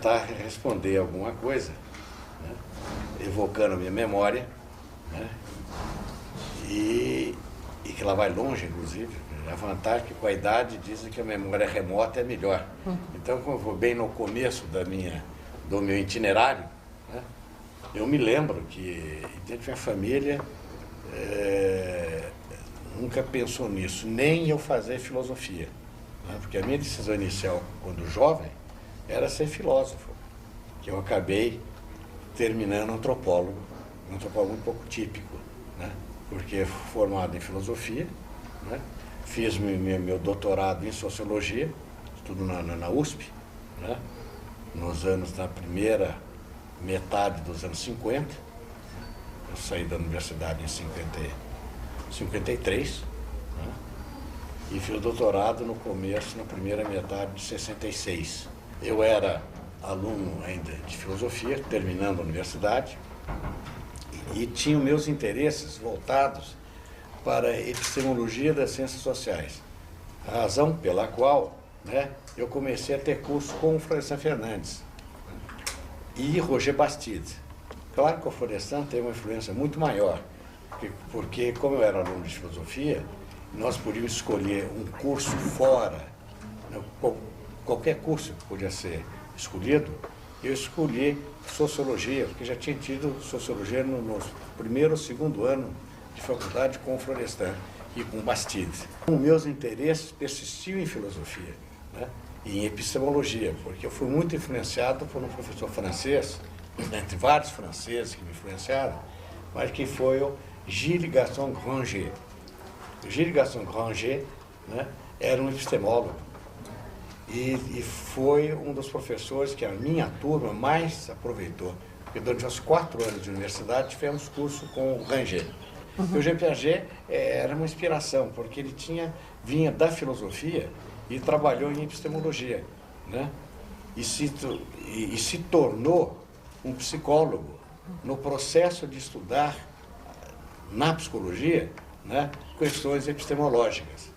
tentar responder alguma coisa, né, evocando a minha memória, né, e que ela vai longe, inclusive. A vantagem é que com a idade dizem que a memória remota é melhor. Então, como eu vou bem no começo do meu itinerário, né, eu me lembro que dentro da minha família nunca pensou nisso, nem eu fazer filosofia, né, porque a minha decisão inicial, quando jovem, era ser filósofo, que eu acabei terminando antropólogo, um antropólogo um pouco típico, né, porque formado em filosofia, né, fiz meu doutorado em sociologia, estudo na USP, né, na primeira metade dos anos 50. Eu saí da universidade em 53, né, e fiz o doutorado na primeira metade de 66. Eu era aluno ainda de filosofia, terminando a universidade, e tinha meus interesses voltados para a epistemologia das ciências sociais. A razão pela qual, né, eu comecei a ter curso com o Florestan Fernandes e Roger Bastide. Claro que o Florestan tem uma influência muito maior, porque como eu era aluno de filosofia, nós podíamos escolher um curso fora, né, qualquer curso que podia ser escolhido. Eu escolhi sociologia, porque já tinha tido sociologia no primeiro ou segundo ano de faculdade com o Florestan e com o Bastide. Os meus interesses persistiam em filosofia, né, e em epistemologia, porque eu fui muito influenciado por um professor francês, entre vários franceses que me influenciaram, mas que foi o Gilles Gaston Granger. O Gilles Gaston Granger, né, era um epistemólogo e foi um dos professores que a minha turma mais aproveitou, porque durante os 4 anos de universidade tivemos curso com o Granger. O Jean Piaget era uma inspiração, porque ele vinha da filosofia e trabalhou em epistemologia, né? E se tornou um psicólogo no processo de estudar na psicologia, né, questões epistemológicas.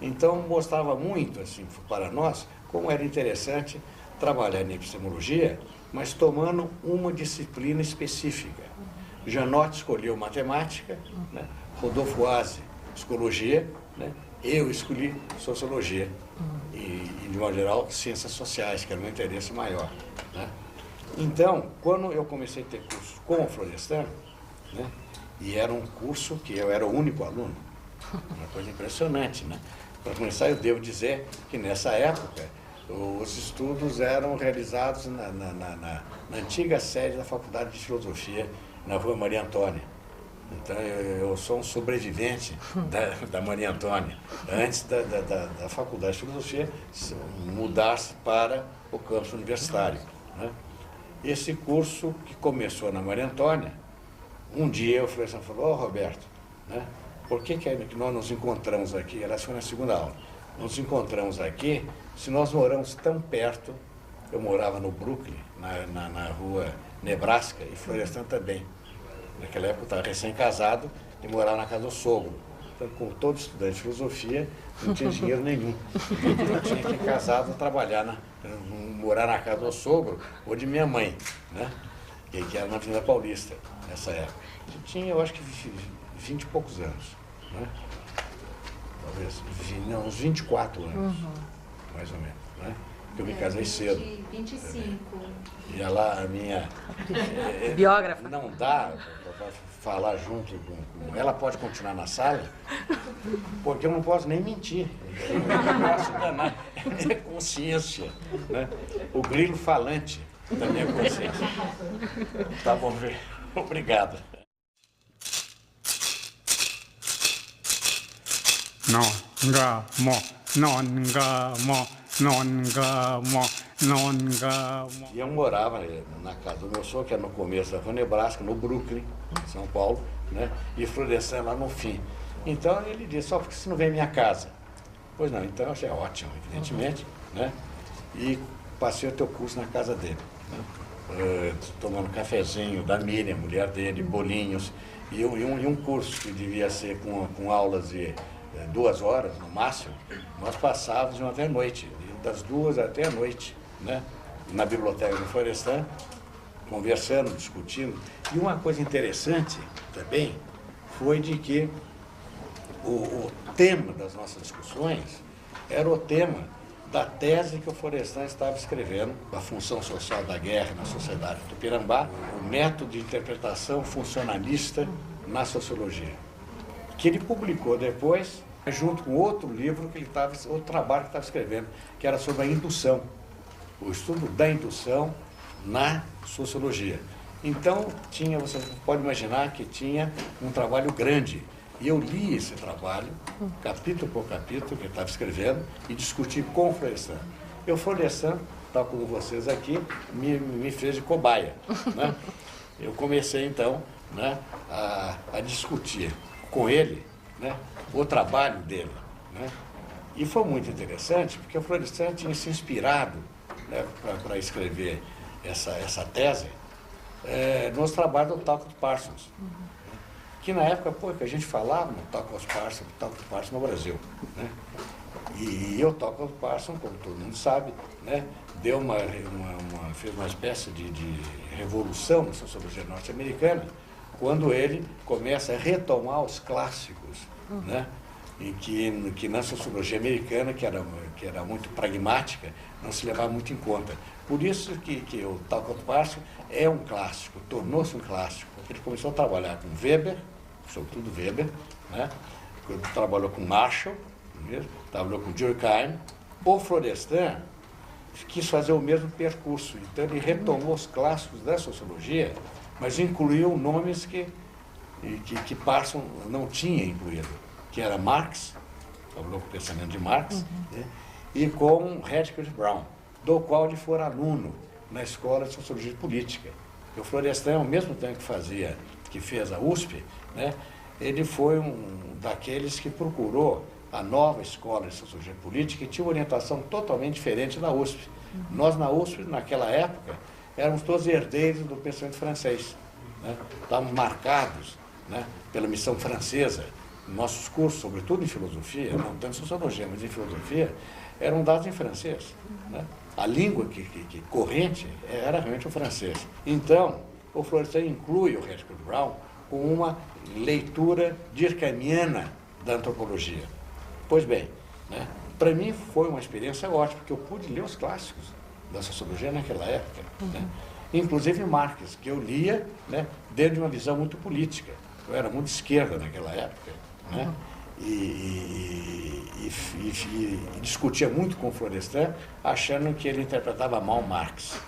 Então, mostrava muito assim, para nós como era interessante trabalhar em epistemologia, mas tomando uma disciplina específica. Janotte escolheu matemática, né? Rodolfo Aze, psicologia, né? Eu escolhi sociologia e, de modo geral, ciências sociais, que era o meu interesse maior, né? Então, quando eu comecei a ter curso com o Florestan, né? E era um curso que eu era o único aluno, uma coisa impressionante, né? Para começar, eu devo dizer que nessa época os estudos eram realizados na antiga sede da Faculdade de Filosofia, na Rua Maria Antônia. Então, eu sou um sobrevivente da Maria Antônia, antes da Faculdade de Filosofia mudar-se para o campus universitário, né? Esse curso que começou na Maria Antônia, um dia o professor falou: Roberto, né, por que nós nos encontramos aqui? Ela foi na segunda aula. Nos encontramos aqui, se nós moramos tão perto. Eu morava no Brooklyn, na rua Nebraska, e Florestan também. Naquela época eu estava recém-casado e morava na casa do sogro. Então, como todo estudante de filosofia, não tinha dinheiro nenhum. Eu tinha que ir casado, trabalhar, morar na casa do sogro ou de minha mãe, né, que era na Avenida Paulista, nessa época. Eu tinha, eu acho que 20 e poucos anos, né? Talvez, uns 24 anos, mais ou menos, né? Eu me casei cedo. 25. E ela, a minha... Biógrafa. Não dá para falar junto com... Ela pode continuar na sala, porque eu não posso nem mentir. Eu não posso enganar. É a minha consciência, né? O grilo falante da minha consciência. Tá bom, obrigado. E eu morava na casa do meu sogro, que era no começo da Rua Nebraska, no Brooklyn, em São Paulo, né? E Florestan lá no fim. Então ele disse: só porque você não vem à minha casa? Pois não, então eu achei ótimo, evidentemente, né? E passei o teu curso na casa dele, né? Tomando cafezinho da Miriam, mulher dele, bolinhos, e um curso que devia ser com aulas de 2 horas no máximo, nós passávamos até a noite, das 2 até a noite, né? na biblioteca do Florestan, conversando, discutindo. E uma coisa interessante também foi de que o tema das nossas discussões era o tema da tese que o Florestan estava escrevendo, a função social da guerra na sociedade do Tupinambá, o método de interpretação funcionalista na sociologia, que ele publicou depois, junto com outro livro que ele estava, outro trabalho que estava escrevendo, que era sobre a indução, o estudo da indução na sociologia. Então, você pode imaginar que tinha um trabalho grande. E eu li esse trabalho, capítulo por capítulo, que ele estava escrevendo, e discuti com o Florestan. E o Florestan, tal como vocês aqui, me fez de cobaia. Né? Eu comecei, então, né, a discutir com ele, né, o trabalho dele. Né? E foi muito interessante, porque o Florestan tinha se inspirado, né, para escrever essa tese nos trabalhos do Talcott Parsons. Que na época, que a gente falava no Talcott Parsons no Brasil. Né? E o Talcott Parsons, como todo mundo sabe, né, fez uma espécie de revolução na sociologia norte-americana, quando ele começa a retomar os clássicos, né, em que na sociologia americana, que era muito pragmática, não se levava muito em conta. Por isso que o Talcott Parsons é um clássico, tornou-se um clássico. Ele começou a trabalhar com Weber, sobretudo Weber, né? Trabalhou com Marshall, trabalhou com Durkheim. O Florestan quis fazer o mesmo percurso, então ele retomou os clássicos da sociologia, mas incluiu nomes que Parsons não tinha incluído, que era Marx, trabalhou com o pensamento de Marx, né? E com Radcliffe Brown, do qual ele foi aluno na Escola de Sociologia Política. E o Florestan, ao mesmo tempo que fez a USP, né, ele foi um daqueles que procurou a nova Escola de Sociologia Política, que tinha uma orientação totalmente diferente da USP. Nós, na USP, naquela época, éramos todos herdeiros do pensamento francês. Né? Estávamos marcados, né, pela missão francesa. Nossos cursos, sobretudo em filosofia, não tanto em sociologia, mas em filosofia, eram dados em francês. Né? A língua que corrente era realmente o francês. Então, o Florestan inclui o Radcliffe Brown com uma leitura durkheimiana da antropologia. Pois bem, né, para mim foi uma experiência ótima, porque eu pude ler os clássicos da sociologia naquela época. Né? Inclusive Marx, que eu lia, né, dentro de uma visão muito política. Eu era muito esquerda naquela época. Né? E discutia muito com o Florestan, achando que ele interpretava mal Marx.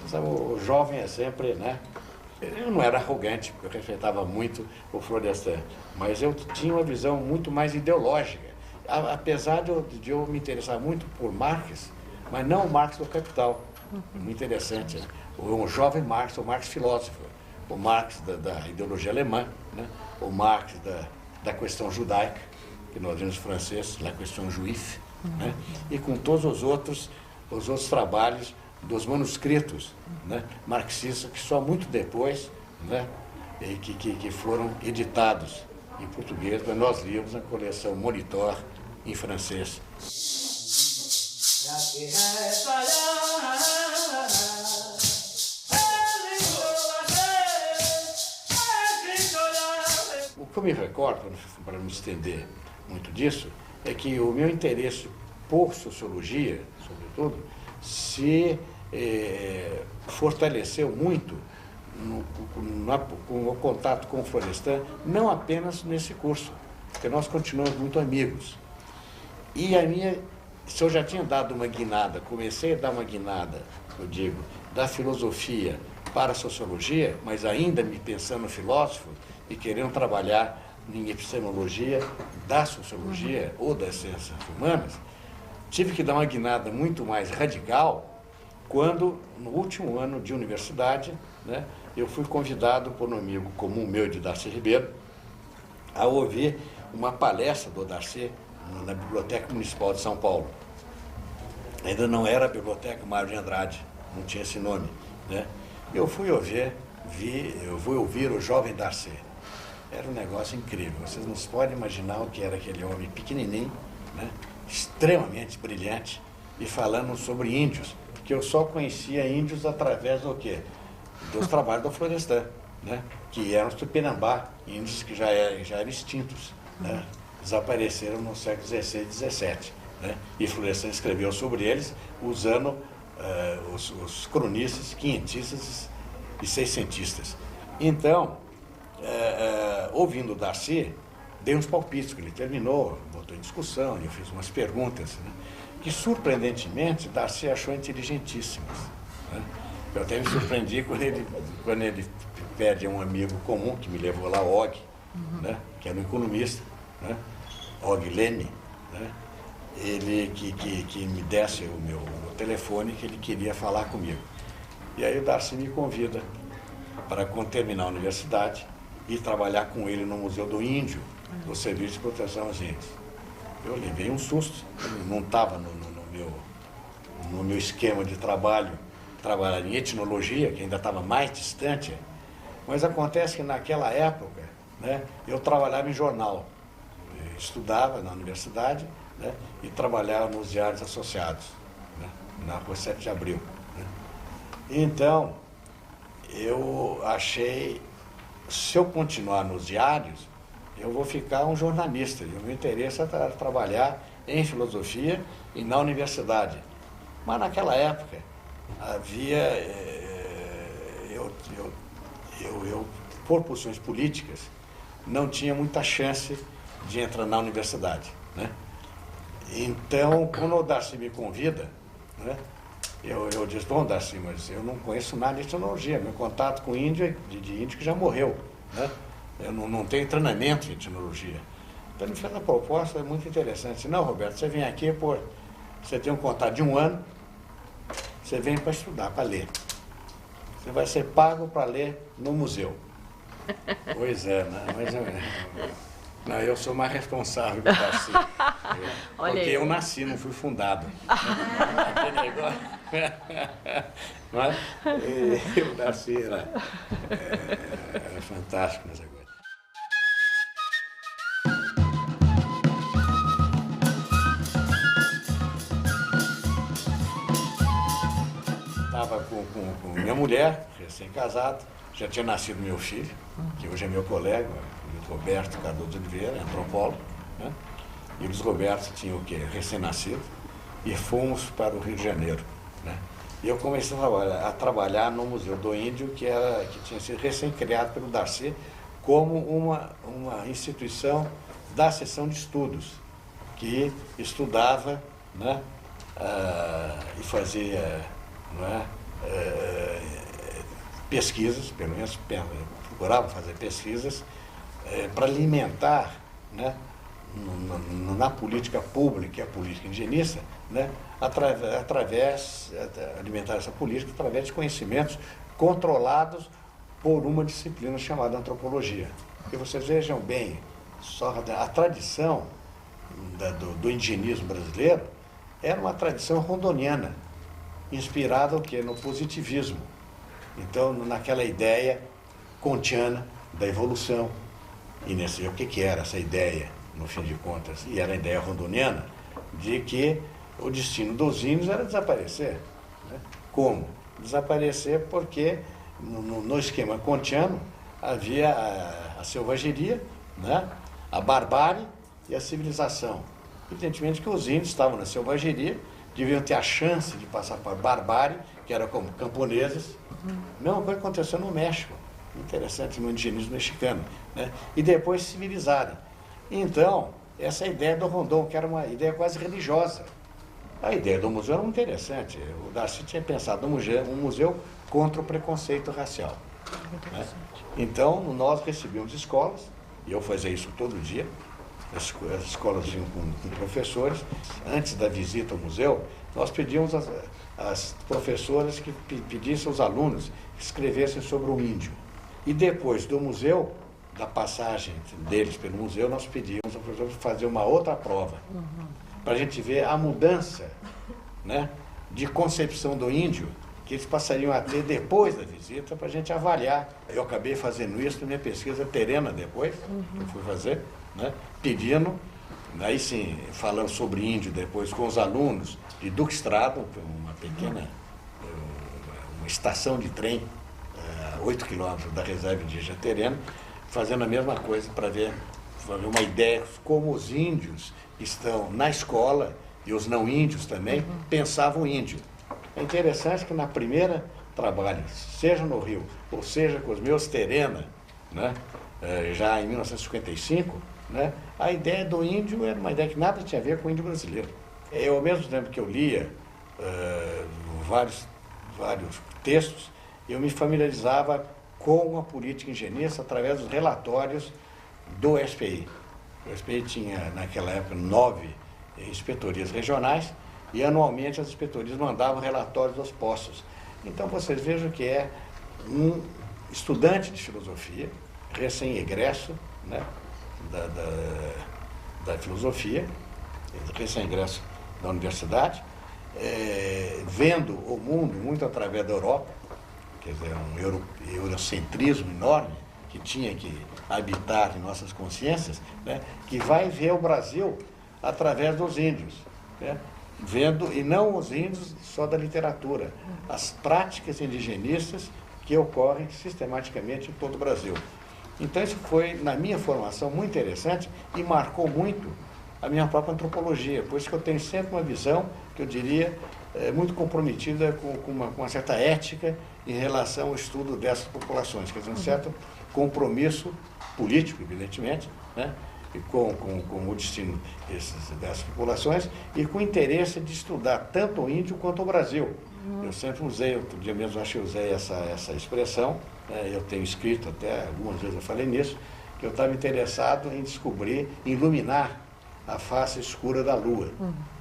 Sabe, o jovem é sempre, né? Eu não era arrogante, porque eu respeitava muito o Florestan, mas eu tinha uma visão muito mais ideológica, apesar de eu me interessar muito por Marx, mas não o Marx do Capital. Muito interessante, né? O jovem Marx, o Marx filósofo, o Marx da ideologia alemã, né? O Marx da questão judaica, que nós vimos francês, la questão juif, né? E com todos os outros trabalhos dos manuscritos, né, marxistas, que só muito depois, né, que foram editados em português, mas nós líamos na coleção Monitor em francês. O que eu me recordo, para não me estender muito disso, é que o meu interesse por sociologia, sobretudo, se fortaleceu muito com o contato com o Florestan, não apenas nesse curso, porque nós continuamos muito amigos. E se eu já tinha dado uma guinada, comecei a dar uma guinada, eu digo, da filosofia para a sociologia, mas ainda me pensando filósofo e querendo trabalhar em epistemologia da sociologia ou das ciências humanas, tive que dar uma guinada muito mais radical quando, no último ano de universidade, né, eu fui convidado por um amigo comum meu, de Darcy Ribeiro, a ouvir uma palestra do Darcy na Biblioteca Municipal de São Paulo. Ainda não era a Biblioteca Mário de Andrade, não tinha esse nome. Né? Eu fui ouvir o jovem Darcy. Era um negócio incrível. Vocês não podem imaginar o que era aquele homem pequenininho, né? Extremamente brilhante, e falando sobre índios, porque que eu só conhecia índios através do quê? Dos trabalhos do Florestan, né? Que eram os Tupinambá, índios que já eram extintos, né? Desapareceram no século XVI e XVII. Né? E Florestan escreveu sobre eles usando os cronistas, quinhentistas e seiscentistas. Então, ouvindo o Darcy, dei uns palpites, que ele terminou, botou em discussão, e eu fiz umas perguntas, né? Que surpreendentemente Darcy achou inteligentíssimas. Né? Eu até me surpreendi quando ele pede a um amigo comum que me levou lá, Og, né? Que era um economista, né? Og Leme, né? Ele que me desse o meu telefone, que ele queria falar comigo. E aí o Darcy me convida para, quando terminar a universidade, ir trabalhar com ele no Museu do Índio, do Serviço de Proteção aos Índios. Eu levei um susto, não estava no meu esquema de trabalhar em etnologia, que ainda estava mais distante, mas acontece que naquela época, né, eu trabalhava em jornal, eu estudava na universidade, né, e trabalhava nos diários associados, né, na Rua 7 de Abril. Né. Então, eu achei, se eu continuar nos diários, eu vou ficar um jornalista. E o meu interesse é trabalhar em filosofia e na universidade. Mas naquela época havia, eu, por posições políticas, não tinha muita chance de entrar na universidade. Né? Então, quando o Darcy me convida, né, eu disse, bom, Darcy, mas eu não conheço nada de etnologia, meu contato com índio é de índio que já morreu, né? Eu não tenho treinamento em etnologia. Então ele fez uma proposta muito interessante. Não, Roberto, você vem aqui, você tem um contato de 1 ano, você vem para estudar, para ler. Você vai ser pago para ler no museu. Pois é, né? Mas eu sou mais responsável que o Darcy. Porque eu nasci, não fui fundado. Aquele negócio. Mas o Darcy era fantástico nessa coisa. Estava com minha mulher, recém-casado, já tinha nascido meu filho, que hoje é meu colega, o Roberto Cardoso de Oliveira, antropólogo, né? E o Luiz Roberto tinha o quê? Recém-nascido, e fomos para o Rio de Janeiro. Né? E eu comecei a trabalhar no Museu do Índio, que tinha sido recém-criado pelo Darcy, como uma instituição da seção de estudos, que estudava, né? E fazia, não é? Pesquisas, pelo menos procurava fazer pesquisas para alimentar, né, na política pública e a política indigenista, né, alimentar essa política através de conhecimentos controlados por uma disciplina chamada antropologia. E vocês vejam bem, só a tradição do indigenismo brasileiro era uma tradição rondoniana, inspirada o quê? No positivismo. Então, naquela ideia kantiana da evolução. E o que era essa ideia, no fim de contas? E era a ideia rondoniana de que o destino dos índios era desaparecer. Né? Como? Desaparecer porque no esquema kantiano havia a selvageria, né? A barbárie e a civilização. Evidentemente que os índios estavam na selvageria, deviam ter a chance de passar para a barbárie, que era como camponeses. Mesma coisa aconteceu no México, interessante, no indigenismo mexicano, né? E depois se civilizarem. Então, essa ideia do Rondon, que era uma ideia quase religiosa. A ideia do museu era muito interessante. O Darcy tinha pensado um museu contra o preconceito racial. Né? Então, nós recebíamos escolas, e eu fazia isso todo dia. As escolas vinham com professores. Antes da visita ao museu, nós pedíamos às professoras que pedissem aos alunos que escrevessem sobre o índio. E depois do museu, da passagem deles pelo museu, nós pedíamos aos professores fazer uma outra prova, para a gente ver a mudança, né, de concepção do índio que eles passariam a ter depois da visita, para a gente avaliar. Eu acabei fazendo isso na minha pesquisa terrena depois, que eu fui fazer, né, pedindo, aí sim, falando sobre índio depois com os alunos de Duque Estrada, uma pequena uma estação de trem, a 8 quilômetros da reserva indígena Terena, fazendo a mesma coisa para ver uma ideia como os índios estão na escola, e os não índios também, pensavam índio. É interessante que na primeira trabalho, seja no Rio, ou seja com os meus Terena, né, já em 1955, né, a ideia do índio era uma ideia que nada tinha a ver com o índio brasileiro. Eu, ao mesmo tempo que eu lia vários textos, eu me familiarizava com a política indigenista através dos relatórios do SPI. O SPI tinha, naquela época, 9 inspetorias regionais e, anualmente, as inspetorias mandavam relatórios dos postos. Então, vocês vejam que é um estudante de filosofia, recém-egresso, né, da filosofia, recém-egresso da universidade, vendo o mundo muito através da Europa, quer dizer, um eurocentrismo enorme que tinha que habitar em nossas consciências, né, que vai ver o Brasil através dos índios, né, vendo, e não os índios só da literatura, as práticas indigenistas que ocorrem sistematicamente em todo o Brasil. Então isso foi, na minha formação, muito interessante e marcou muito a minha própria antropologia, por isso que eu tenho sempre uma visão, que eu diria, muito comprometida com uma certa ética em relação ao estudo dessas populações, quer dizer, um certo compromisso político, evidentemente, né, e com o destino dessas populações e com o interesse de estudar tanto o índio quanto o Brasil. Eu sempre usei, outro dia mesmo acho que eu usei essa expressão, eu tenho escrito até, algumas vezes eu falei nisso, que eu estava interessado em descobrir, iluminar a face escura da Lua,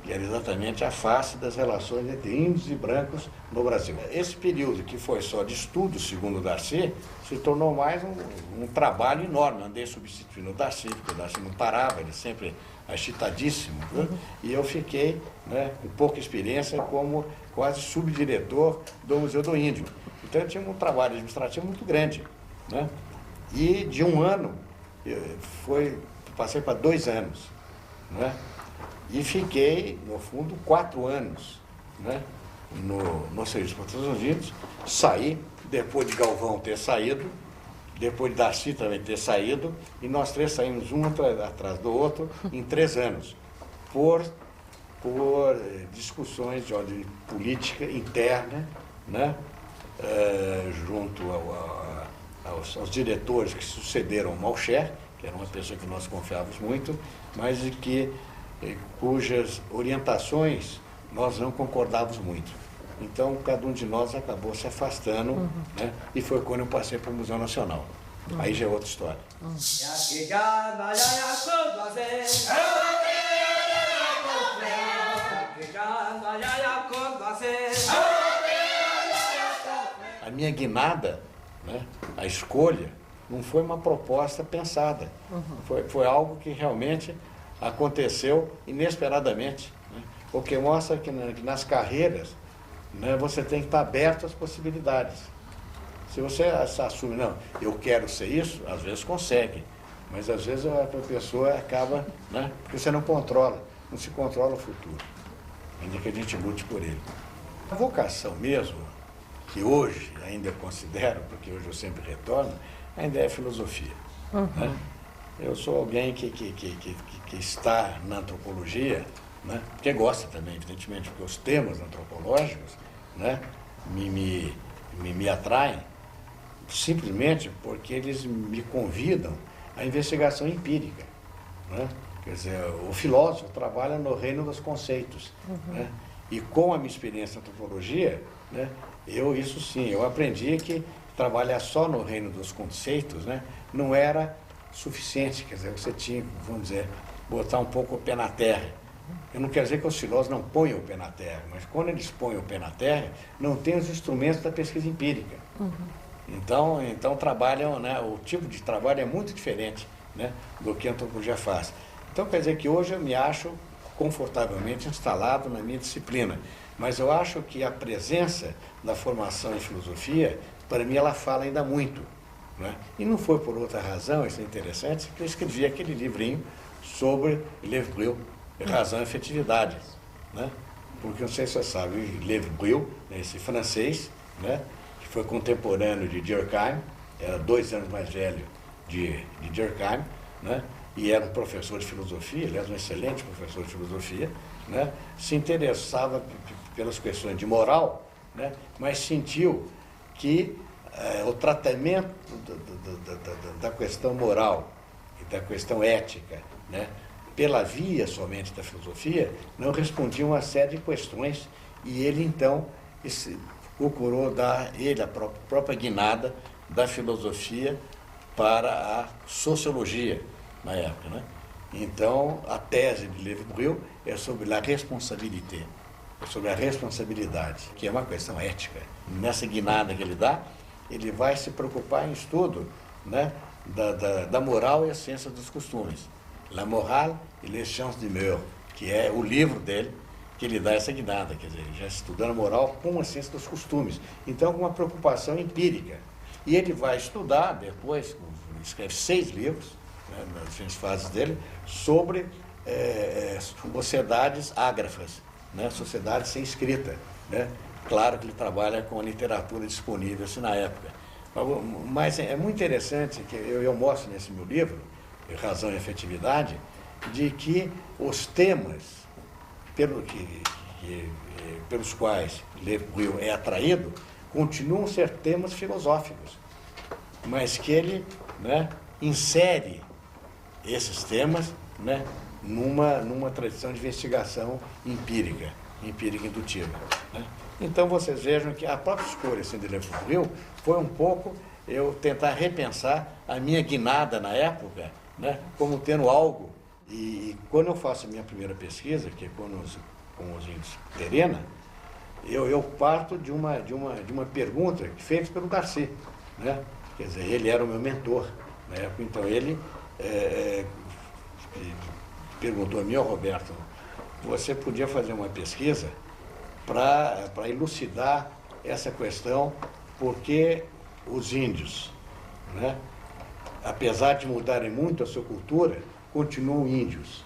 que era exatamente a face das relações entre índios e brancos no Brasil. Esse período que foi só de estudo, segundo o Darcy, se tornou mais um trabalho enorme. Andei substituindo o Darcy, porque o Darcy não parava, ele sempre agitadíssimo, né? E eu fiquei, né, com pouca experiência como quase subdiretor do Museu do Índio. Então eu tinha um trabalho administrativo muito grande, né? E de um ano, passei para 2 anos, né? E fiquei, no fundo, 4 anos, né, no Serviço para os Estados Unidos. Saí, depois de Galvão ter saído, depois de Darcy também ter saído, e nós 3 saímos um atrás do outro em 3 anos, por discussões de ordem política interna, né, junto aos diretores que sucederam Malcher, que era uma pessoa que nós confiávamos muito, mas cujas orientações nós não concordávamos muito. Então, cada um de nós acabou se afastando, né? E foi quando eu passei para o Museu Nacional. Aí já é outra história. A minha guinada, né, a escolha, não foi uma proposta pensada. Foi algo que realmente aconteceu inesperadamente, né? O que mostra que nas carreiras, né, você tem que estar aberto às possibilidades. Se você assume, não, eu quero ser isso, às vezes consegue, mas às vezes a pessoa acaba, né, porque você não se controla o futuro, ainda que a gente lute por ele. A vocação mesmo, que hoje ainda eu considero, porque hoje eu sempre retorno, ainda é filosofia. Né? Eu sou alguém que está na antropologia, né? Porque gosta também, evidentemente, porque os temas antropológicos, né, me atraem, simplesmente porque eles me convidam à investigação empírica. Né? Quer dizer, o filósofo trabalha no reino dos conceitos. Né? E com a minha experiência na antropologia, né, isso sim, eu aprendi que trabalhar só no reino dos conceitos, né, não era suficiente, quer dizer, você tinha, vamos dizer, botar um pouco o pé na terra. Eu não quero dizer que os filósofos não ponham o pé na terra, mas quando eles põem o pé na terra, não tem os instrumentos da pesquisa empírica. Então trabalham, né, o tipo de trabalho é muito diferente, né, do que a antropologia faz. Então quer dizer que hoje eu me acho confortavelmente instalado na minha disciplina, mas eu acho que a presença da formação em filosofia, para mim, ela fala ainda muito. Né? E não foi por outra razão, isso é interessante, que eu escrevi aquele livrinho sobre Lev-Brill, Razão e Afetividade. Né? Porque, não sei se você sabe, Lev-Brill, esse francês, né, que foi contemporâneo de Durkheim, era 2 anos mais velho de Durkheim, né, e era um professor de filosofia, aliás, um excelente professor de filosofia, né, se interessava pelas questões de moral, né, mas sentiu que o tratamento da questão moral e da questão ética, né, pela via somente da filosofia, não respondia uma série de questões, e ele então procurou dar a própria guinada da filosofia para a sociologia na época, né? Então, a tese de Levi-Brieux é sobre a responsabilité, é sobre a responsabilidade, que é uma questão ética. Nessa guinada que ele dá, ele vai se preocupar em estudo, né, da moral e a ciência dos costumes. La morale et les sciences du mœurs, que é o livro dele, que ele dá essa guinada, quer dizer, já estudando a moral com a ciência dos costumes. Então, com uma preocupação empírica. E ele vai estudar, depois, escreve 6 livros, né, nas diferentes fases dele, sobre sociedades ágrafas, né, sociedades sem escrita, né? Claro que ele trabalha com a literatura disponível assim, na época. Mas é muito interessante, que eu mostro nesse meu livro, Razão e Afetividade, de que os temas pelos quais Levi-Brieux é atraído continuam a ser temas filosóficos, mas que ele, né, insere esses temas, né, numa tradição de investigação empírica indutiva, né? Então vocês vejam que a própria escolha assim, de Levi-Brieux foi um pouco eu tentar repensar a minha guinada na época, né, como tendo algo. E quando eu faço a minha primeira pesquisa, que é com os índios Terena, eu parto de uma pergunta feita pelo Darcy, né? Quer dizer, ele era o meu mentor na época, então ele perguntou a mim: Roberto, você podia fazer uma pesquisa para elucidar essa questão, porque os índios, né, apesar de mudarem muito a sua cultura, continuam índios.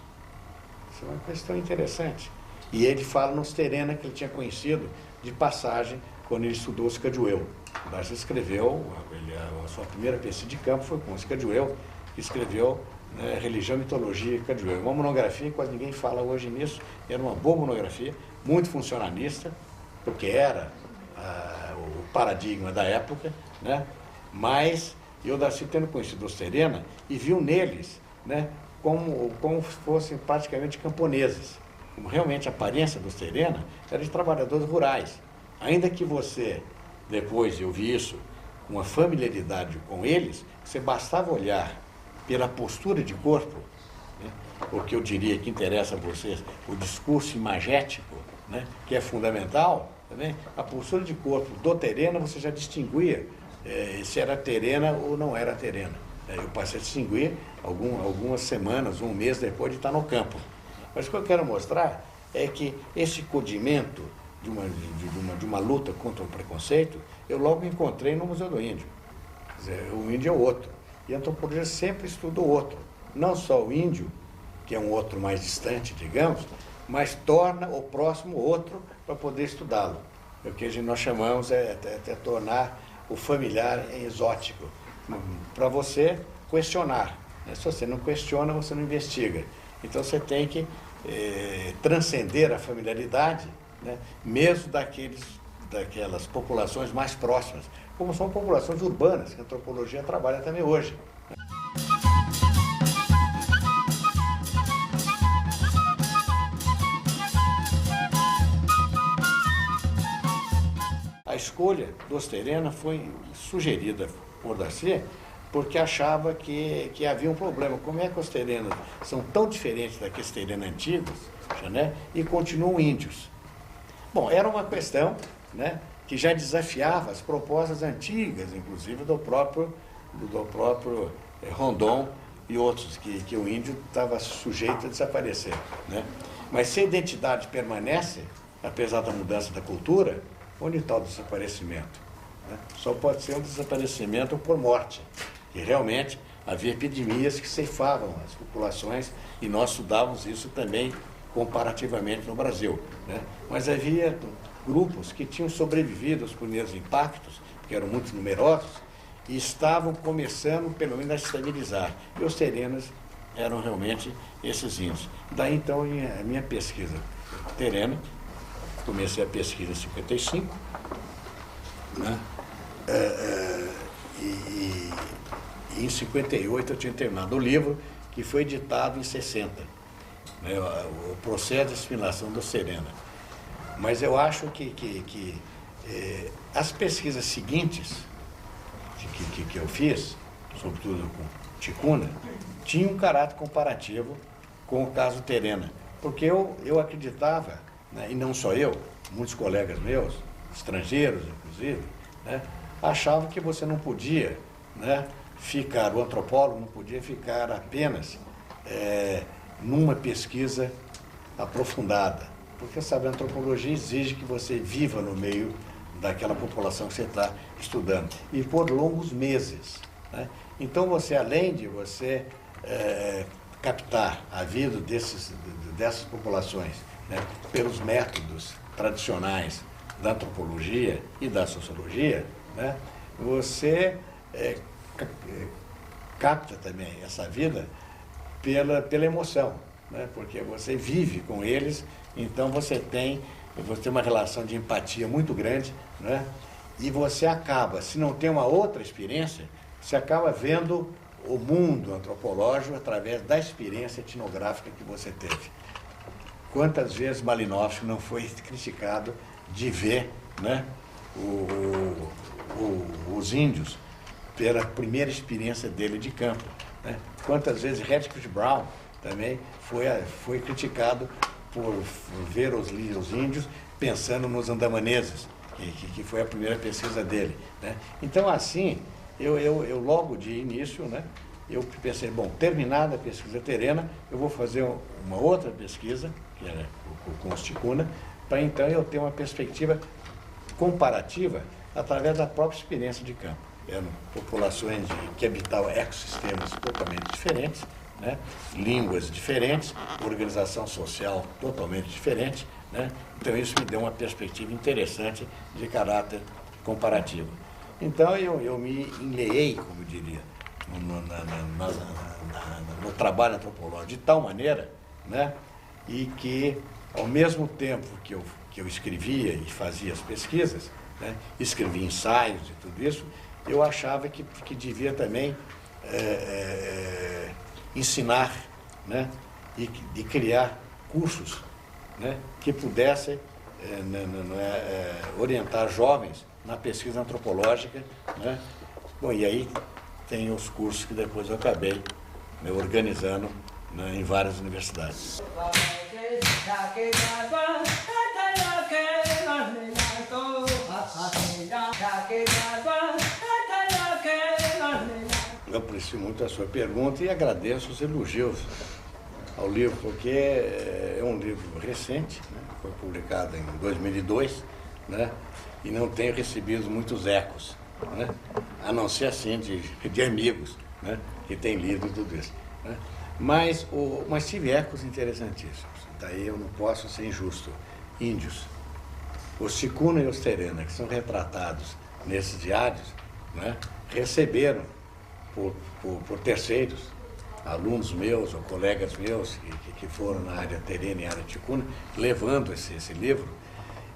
Isso é uma questão interessante. E ele fala nos Terena, que ele tinha conhecido de passagem quando ele estudou Oscar Wilde. O Darcy escreveu, a sua primeira pesquisa de campo foi com Oscar Wilde, que escreveu, né, Religião e Mitologia de Wilde. Uma monografia, quase ninguém fala hoje nisso, era uma boa monografia, muito funcionalista, porque era o paradigma da época, né? Mas eu, Darcy, tendo conhecido os Terena, e viu neles, né, como fossem praticamente camponeses. Como realmente a aparência dos Terena era de trabalhadores rurais. Ainda que você, depois eu vi isso, com uma familiaridade com eles, você bastava olhar pela postura de corpo, né, porque eu diria que interessa a vocês o discurso imagético, né, que é fundamental, também, a postura de corpo do Terena você já distinguia se era Terena ou não era Terena. Eu passei a distinguir algumas semanas, um mês depois de estar no campo. Mas o que eu quero mostrar é que esse codimento de uma luta contra o preconceito, eu logo encontrei no Museu do Índio. Quer dizer, o índio é o outro. E a antropologia sempre estuda o outro. Não só o índio, que é um outro mais distante, digamos, mas torna o próximo outro para poder estudá-lo. O que nós chamamos é tornar o familiar exótico, para você questionar. Se você não questiona, você não investiga. Então você tem que transcender a familiaridade, né, mesmo daquelas populações mais próximas, como são populações urbanas, que a antropologia trabalha também hoje. A escolha dos Terena foi sugerida por Darcy, porque achava que havia um problema. Como é que os Terenas são tão diferentes daqueles Terena antigos, né, e continuam índios? Bom, era uma questão, né, que já desafiava as propostas antigas, inclusive do próprio Rondon e outros, que o índio estava sujeito a desaparecer, né? Mas se a identidade permanece, apesar da mudança da cultura, onde está o desaparecimento? Né? Só pode ser um desaparecimento por morte. E realmente havia epidemias que ceifavam as populações, e nós estudávamos isso também comparativamente no Brasil, né? Mas havia grupos que tinham sobrevivido aos primeiros impactos, que eram muito numerosos, e estavam começando, pelo menos, a estabilizar. E os terenos eram realmente esses índios. Daí, então, a minha pesquisa terena, comecei a pesquisa em 55, né? E em 58 eu tinha terminado o livro, que foi editado em 60, né? O processo de assimilação do Serena. Mas eu acho que as pesquisas seguintes que eu fiz, sobretudo com Ticuna, tinham um caráter comparativo com o caso Terena, porque eu acreditava, né, e não só eu, muitos colegas meus, estrangeiros inclusive, né, achavam que você não podia, né, o antropólogo não podia ficar apenas numa pesquisa aprofundada, porque, sabe, a antropologia exige que você viva no meio daquela população que você está estudando, e por longos meses, né? Então, você, além de você captar a vida dessas populações, né, pelos métodos tradicionais da antropologia e da sociologia, né, você capta também essa vida pela emoção, né, porque você vive com eles, então você tem uma relação de empatia muito grande, né, e você acaba, se não tem uma outra experiência, você acaba vendo o mundo antropológico através da experiência etnográfica que você teve. Quantas vezes Malinowski não foi criticado de ver, né, os índios pela primeira experiência dele de campo, né? Quantas vezes Radcliffe Brown também foi criticado por ver os índios pensando nos andamaneses, que foi a primeira pesquisa dele, né? Então, assim, eu logo de início, né, eu pensei, bom, terminada a pesquisa terena, eu vou fazer uma outra pesquisa, que era com os Ticuna, para então eu ter uma perspectiva comparativa através da própria experiência de campo. Eram populações que habitavam ecossistemas totalmente diferentes, né, línguas diferentes, organização social totalmente diferente, né? Então isso me deu uma perspectiva interessante de caráter comparativo. Então eu me enleei, como eu diria, no trabalho antropológico de tal maneira, né, e que ao mesmo tempo que eu escrevia e fazia as pesquisas, né, escrevia ensaios e tudo isso, eu achava que devia também ensinar, né, e criar cursos, né, que pudessem orientar jovens na pesquisa antropológica, né? Bom, e aí tem os cursos que depois eu acabei, né, organizando, né, em várias universidades. Eu aprecio muito a sua pergunta e agradeço os elogios ao livro, porque é um livro recente, né? Foi publicado em 2002, né? E não tenho recebido muitos ecos, né? A não ser assim de amigos, né, que têm lido tudo isso, né? Mas tive ecos interessantíssimos, daí eu não posso ser injusto. Índios, os Ticuna e os Terena, que são retratados nesses diários, né, receberam por terceiros, alunos meus ou colegas meus que foram na área terena e área ticuna, levando esse livro,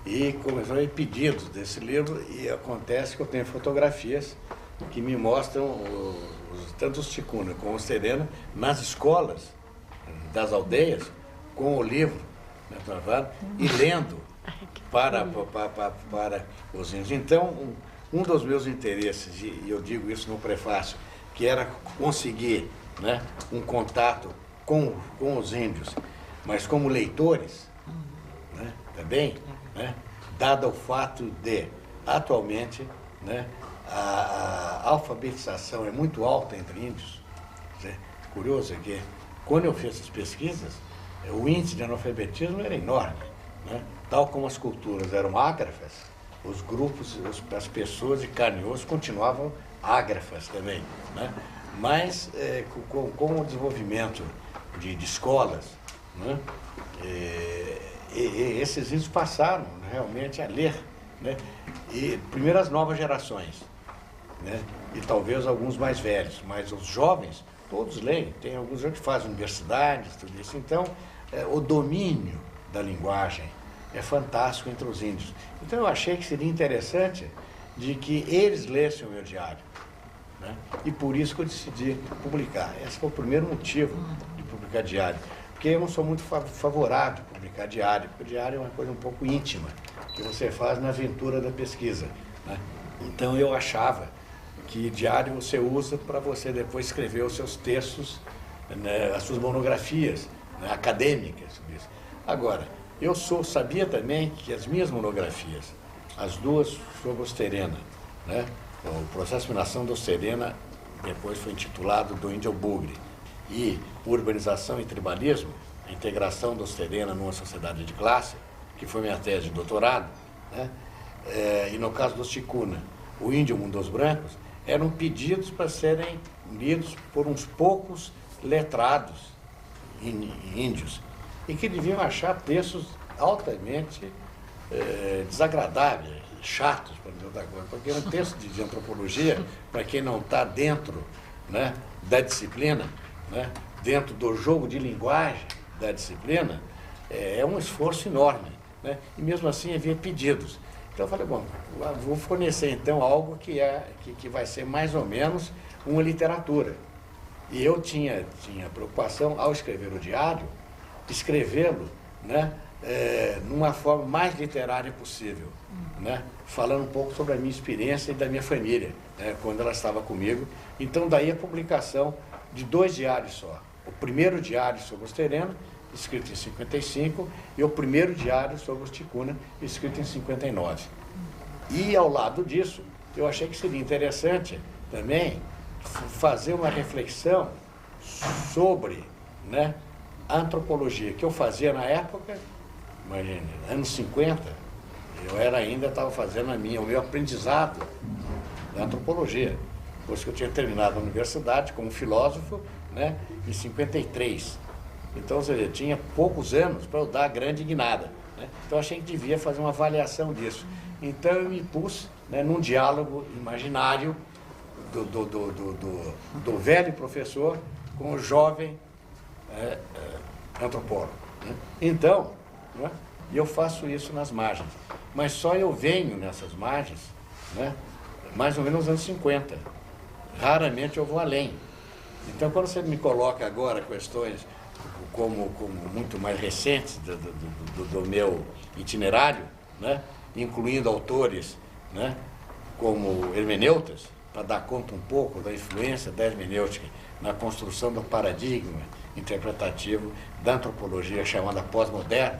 e começaram a ir pedidos desse livro, e acontece que eu tenho fotografias que me mostram tanto os ticuna como os terena nas escolas das aldeias com o livro, né, e lendo para os índios. Então, um dos meus interesses, e eu digo isso no prefácio, que era conseguir, né, um contato com os índios, mas como leitores, né, também, né, dado o fato de, atualmente, né, a alfabetização é muito alta entre índios. Curioso é que, quando eu fiz essas pesquisas, o índice de analfabetismo era enorme, né? Tal como as culturas eram ágrafas, os grupos, as pessoas de carne e osso continuavam ágrafas também, né? Mas com o desenvolvimento de escolas, né, esses índios passaram realmente a ler, né? E primeiro as novas gerações, né? E talvez alguns mais velhos, mas os jovens todos leem. Tem alguns que fazem universidades, tudo isso. Então, o domínio da linguagem é fantástico entre os índios. Então eu achei que seria interessante de que eles lessem o meu diário, né? E por isso que eu decidi publicar. Esse foi o primeiro motivo de publicar diário. Porque eu não sou muito favorável a publicar diário, porque o diário é uma coisa um pouco íntima, que você faz na aventura da pesquisa, né? Então eu achava que diário você usa para você depois escrever os seus textos, né, as suas monografias, né, acadêmicas, sobre isso. Agora, eu sabia também que as minhas monografias, as duas sobre Osterena, né, o processo de mineração da Osterena depois foi intitulado do Índio ao Bugre, e Urbanização e Tribalismo, a integração da Osterena numa sociedade de classe, que foi minha tese de doutorado, né, e no caso do Ticuna, o Índio Mundo dos Brancos, eram pedidos para serem lidos por uns poucos letrados índios, e que deviam achar textos altamente desagradáveis, chatos, para dizer outra coisa, porque um texto de antropologia, para quem não está dentro, né, da disciplina, né, dentro do jogo de linguagem da disciplina, é um esforço enorme, né, e mesmo assim havia pedidos. Então eu falei, bom, vou fornecer então algo que vai ser mais ou menos uma literatura. E eu tinha preocupação, ao escrever o diário, escrevê-lo, né, numa forma mais literária possível, né, falando um pouco sobre a minha experiência e da minha família, né, quando ela estava comigo. Então daí a publicação de 2 diários só. O primeiro diário sobre os Osterena, escrito em 55, e o primeiro diário sobre os Ticuna, escrito em 59. E ao lado disso, eu achei que seria interessante também fazer uma reflexão sobre, né, a antropologia que eu fazia na época, imagine, anos 50, eu estava fazendo o meu aprendizado da antropologia, depois que eu tinha terminado a universidade como filósofo, né, em 53. Então, eu tinha poucos anos para eu dar a grande guinada, né? Então, achei que devia fazer uma avaliação disso. Então, eu me pus, né, num diálogo imaginário do velho professor com o jovem antropólogo, né? Então, né, eu faço isso nas margens. Mas só eu venho nessas margens, né, mais ou menos nos anos 50. Raramente eu vou além. Então, quando você me coloca agora questões como muito mais recentes do meu itinerário, né, incluindo autores, né, como hermeneutas, para dar conta um pouco da influência da hermenêutica na construção do paradigma interpretativo da antropologia chamada pós-moderna,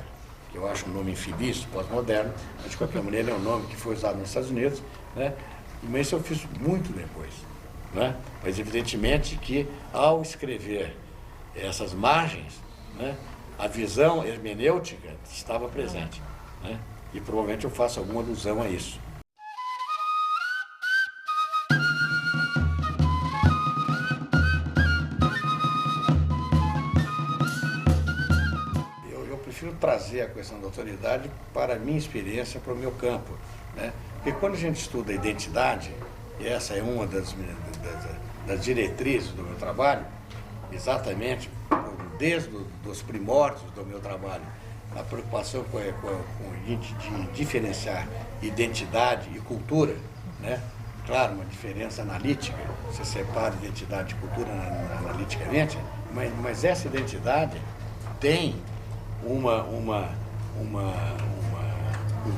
que eu acho um nome infeliz, pós-moderno, mas de qualquer maneira é um nome que foi usado nos Estados Unidos, né, mas isso eu fiz muito depois, né, mas evidentemente que ao escrever essas margens, né, a visão hermenêutica estava presente, né, e provavelmente eu faço alguma alusão a isso. Eu prefiro trazer a questão da autoridade para a minha experiência, para o meu campo, né, porque quando a gente estuda a identidade, e essa é uma das diretrizes do meu trabalho, exatamente desde os primórdios do meu trabalho, a preocupação de diferenciar identidade e cultura, né? Claro, uma diferença analítica, você separa identidade e cultura analiticamente, mas essa identidade tem um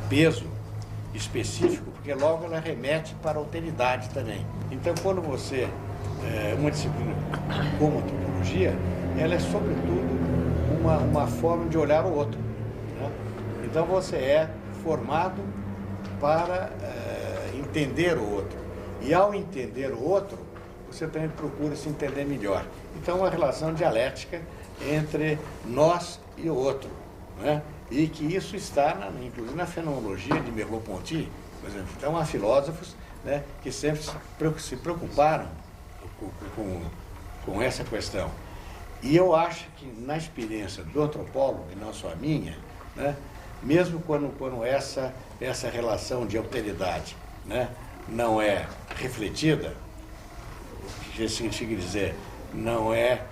peso específico, porque logo ela remete para a alteridade também. Então, quando você uma disciplina como a antropologia, ela é sobretudo uma forma de olhar o outro, né? Então você é formado para entender o outro, e ao entender o outro, você também procura se entender melhor. Então uma relação dialética entre nós e o outro, né? E que isso está, inclusive, na fenomenologia de Merleau-Ponty, por exemplo. Então há filósofos, né, que sempre se preocuparam com essa questão. E eu acho que na experiência do antropólogo, e não só a minha, né? Mesmo quando essa relação de alteridade, né, não é refletida, o que significa dizer, não é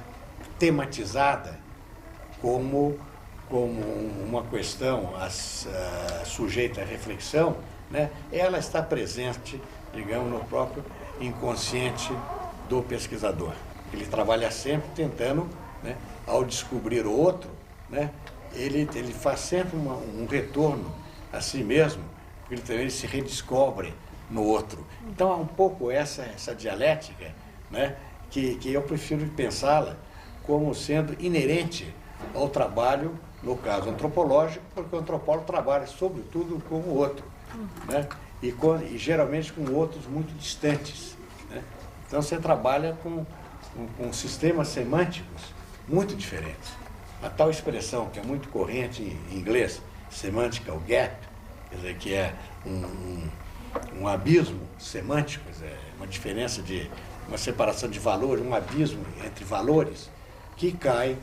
tematizada como uma questão sujeita à reflexão, né, ela está presente, digamos, no próprio inconsciente do pesquisador. Ele trabalha sempre tentando, né, ao descobrir o outro, né, ele faz sempre um retorno a si mesmo, porque ele também se redescobre no outro. Então há um pouco essa dialética, né, que eu prefiro pensá-la como sendo inerente ao trabalho, no caso antropológico, porque o antropólogo trabalha sobretudo com o outro, né, e geralmente com outros muito distantes, né? Então você trabalha com sistemas semânticos muito diferentes. A tal expressão que é muito corrente em inglês, semantical gap, quer dizer, que é um abismo semântico, quer dizer, uma diferença uma separação de valores, um abismo entre valores, que cai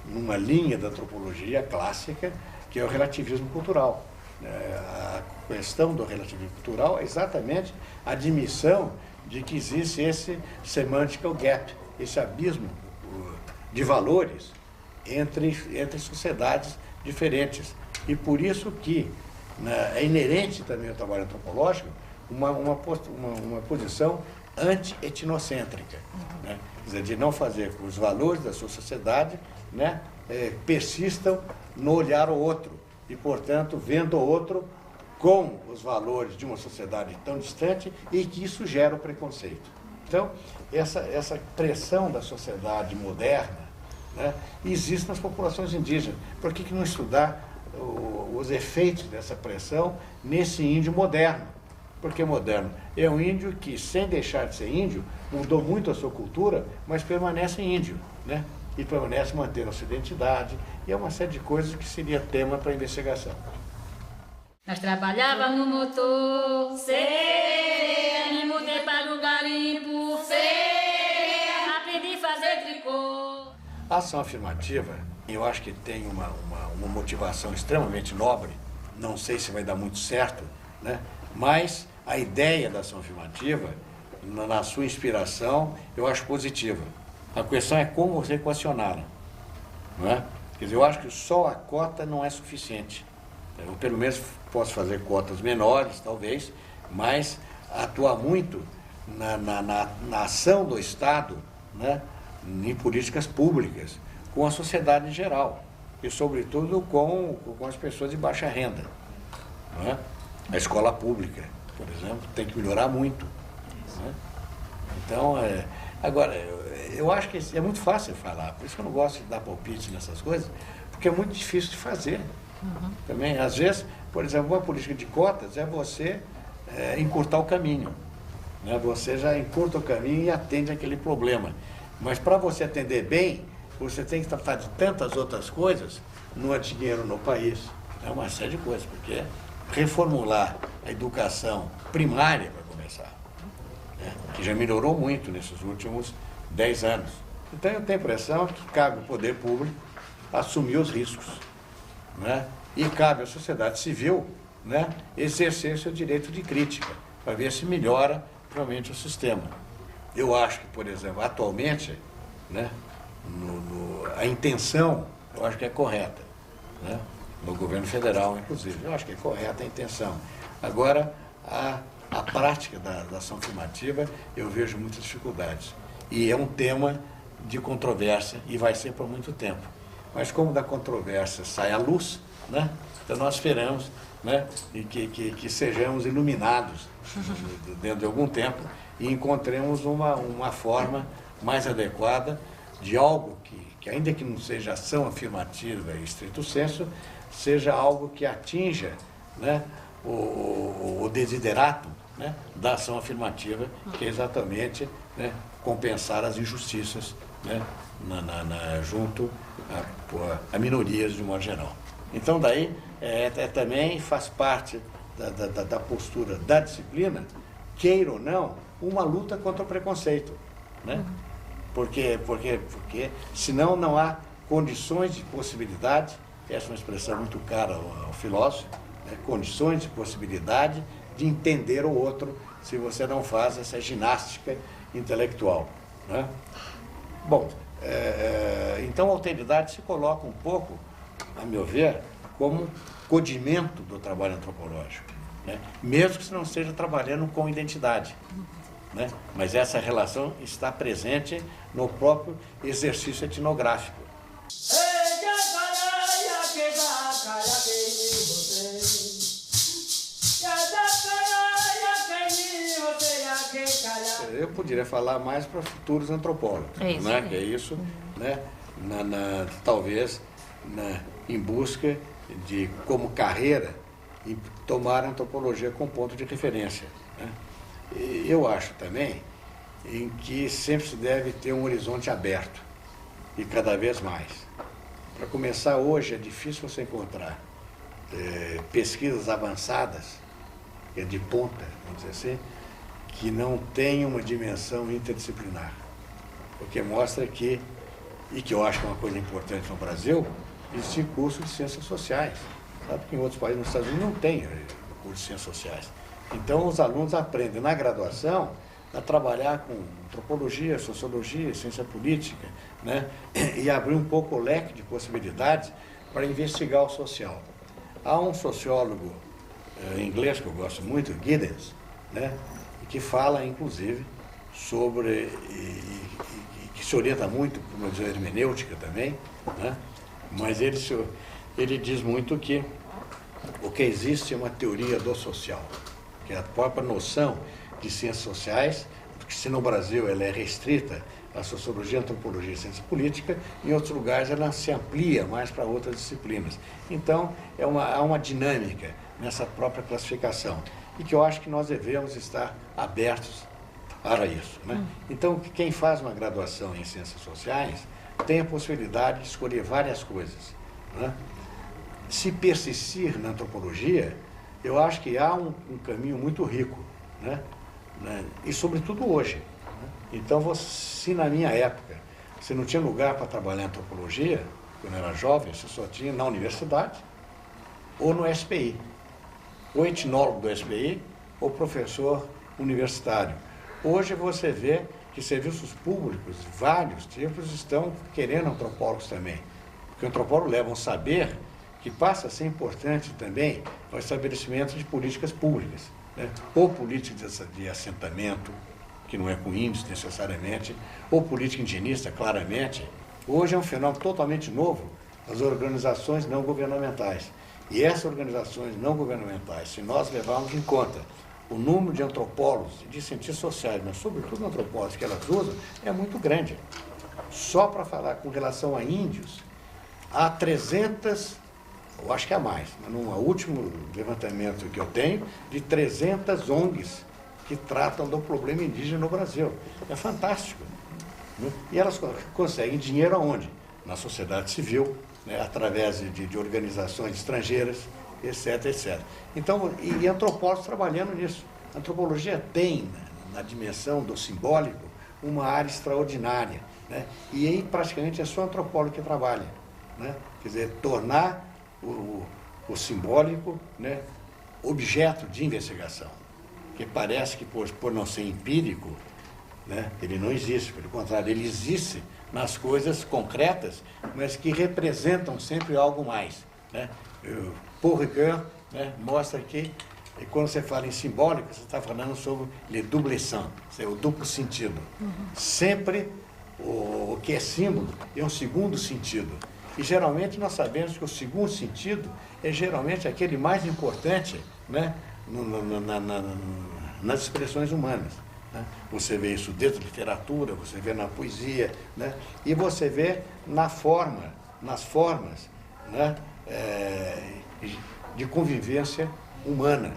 numa linha da antropologia clássica, que é o relativismo cultural. A questão do relativismo cultural é exatamente a admissão de que existe esse semantical gap, esse abismo de valores entre sociedades diferentes. E por isso que é inerente também ao trabalho antropológico uma posição anti-etnocêntrica, né? Quer dizer, de não fazer com que os valores da sua sociedade, né, persistam no olhar ao outro e, portanto, vendo o outro com os valores de uma sociedade tão distante e que isso gera o preconceito. Então, essa pressão da sociedade moderna, né, existe nas populações indígenas. Por que não estudar os efeitos dessa pressão nesse índio moderno? Porque moderno é um índio que, sem deixar de ser índio, mudou muito a sua cultura, mas permanece índio, né? E permanece mantendo a sua identidade, e é uma série de coisas que seria tema para investigação. Nós trabalhávamos no motor, me mudei para o garimpo, aprendi a fazer tricô. A ação afirmativa, eu acho que tem uma motivação extremamente nobre, não sei se vai dar muito certo, né? Mas a ideia da ação afirmativa, na sua inspiração, eu acho positiva. A questão é como você equacioná-la, não é? Quer dizer, eu acho que só a cota não é suficiente. Eu, pelo menos, posso fazer cotas menores, talvez, mas atuar muito na ação do Estado, né, em políticas públicas, com a sociedade em geral, e, sobretudo, com as pessoas de baixa renda, não é? A escola pública, por exemplo, tem que melhorar muito, né? Então, agora, eu acho que é muito fácil falar, por isso que eu não gosto de dar palpite nessas coisas, porque é muito difícil de fazer. Também, às vezes, por exemplo, uma política de cotas é você encurtar o caminho, né? Você já encurta o caminho e atende aquele problema. Mas para você atender bem, você tem que tratar de tantas outras coisas, não há dinheiro no país, é uma série de coisas, porque reformular a educação primária, para começar, né, que já melhorou muito nesses últimos 10 anos. Então eu tenho a impressão que cabe ao poder público assumir os riscos, né, e cabe à sociedade civil, né, exercer seu direito de crítica, para ver se melhora realmente o sistema. Eu acho que, por exemplo, atualmente, né, a intenção, eu acho que é correta, né, no governo federal, inclusive. Eu acho que é correta a intenção. Agora, a prática da ação afirmativa, eu vejo muitas dificuldades. E é um tema de controvérsia, e vai ser por muito tempo. Mas como da controvérsia sai a luz, né, então nós esperamos, né, que sejamos iluminados dentro de algum tempo e encontremos uma forma mais adequada de algo que ainda que não seja ação afirmativa em estrito senso, seja algo que atinja, né, o desiderato, né, da ação afirmativa, que é exatamente, né, compensar as injustiças, né, junto a minorias de modo geral. Então daí também faz parte da postura da disciplina, queira ou não, uma luta contra o preconceito, né? Porque senão não há condições de possibilidade essa é uma expressão muito cara ao filósofo, né? Condições e possibilidade de entender o outro se você não faz essa ginástica intelectual, né? Bom, então a alteridade se coloca um pouco, a meu ver, como codimento do trabalho antropológico, né? Mesmo que você não esteja trabalhando com identidade, né? Mas essa relação está presente no próprio exercício etnográfico. Eu poderia falar mais para futuros antropólogos, né? Que é isso, né? Talvez em busca de, como carreira, e tomar a antropologia como ponto de referência, né? Eu acho também em que sempre se deve ter um horizonte aberto, e cada vez mais. Para começar, hoje é difícil você encontrar pesquisas avançadas, de ponta, vamos dizer assim, que não tenham uma dimensão interdisciplinar. Porque mostra que, e que eu acho que é uma coisa importante no Brasil, existe curso de ciências sociais. Sabe que em outros países, nos Estados Unidos, não tem curso de ciências sociais. Então, os alunos aprendem na graduação a trabalhar com antropologia, sociologia, ciência política, né? E abrir um pouco o leque de possibilidades para investigar o social. Há um sociólogo inglês que eu gosto muito, Giddens, né? Que fala, inclusive, sobre, que se orienta muito por uma visão hermenêutica também, né? Mas ele diz muito que o que existe é uma teoria do social, que é a própria noção de ciências sociais, porque se no Brasil ela é restrita à sociologia, antropologia e ciência política, em outros lugares ela se amplia mais para outras disciplinas. Então, há uma dinâmica nessa própria classificação, e que eu acho que nós devemos estar abertos para isso, né? Então, quem faz uma graduação em ciências sociais tem a possibilidade de escolher várias coisas, né? Se persistir na antropologia, eu acho que há um caminho muito rico, né? E sobretudo hoje, né? Então, se na minha época você não tinha lugar para trabalhar em antropologia, quando eu era jovem, você só tinha na universidade ou no SPI, ou etnólogo do SPI, ou professor universitário. Hoje você vê que serviços públicos, vários tipos, estão querendo antropólogos também, porque o antropólogo leva um saber que passa a ser importante também para o estabelecimento de políticas públicas, né? Ou política de assentamento, que não é com índios necessariamente, ou política indigenista, claramente. Hoje é um fenômeno totalmente novo, as organizações não governamentais. E essas organizações não governamentais, se nós levarmos em conta o número de antropólogos, de cientistas sociais, mas sobretudo antropólogos que elas usam, é muito grande. Só para falar com relação a índios, há 300, eu acho que há mais, mas no último levantamento que eu tenho, de 300 ONGs que tratam do problema indígena no Brasil. É fantástico, né? E elas conseguem dinheiro aonde? Na sociedade civil, né? Através de organizações estrangeiras, etc, etc. Então, e antropólogos trabalhando nisso. A antropologia tem, na dimensão do simbólico, uma área extraordinária, né? E aí praticamente é só antropólogo que trabalha, né? Quer dizer, tornar o simbólico, né, objeto de investigação, que parece que por não ser empírico, né, ele não existe, pelo contrário, ele existe nas coisas concretas, mas que representam sempre algo mais, né? Paul Ricoeur, né, mostra que quando você fala em simbólico, você está falando sobre le double sens, o duplo sentido. Sempre o que é símbolo é um segundo sentido. E geralmente nós sabemos que o segundo sentido é geralmente aquele mais importante, né, nas expressões humanas, né? Você vê isso dentro da literatura, você vê na poesia, né? E você vê nas formas, né, de convivência humana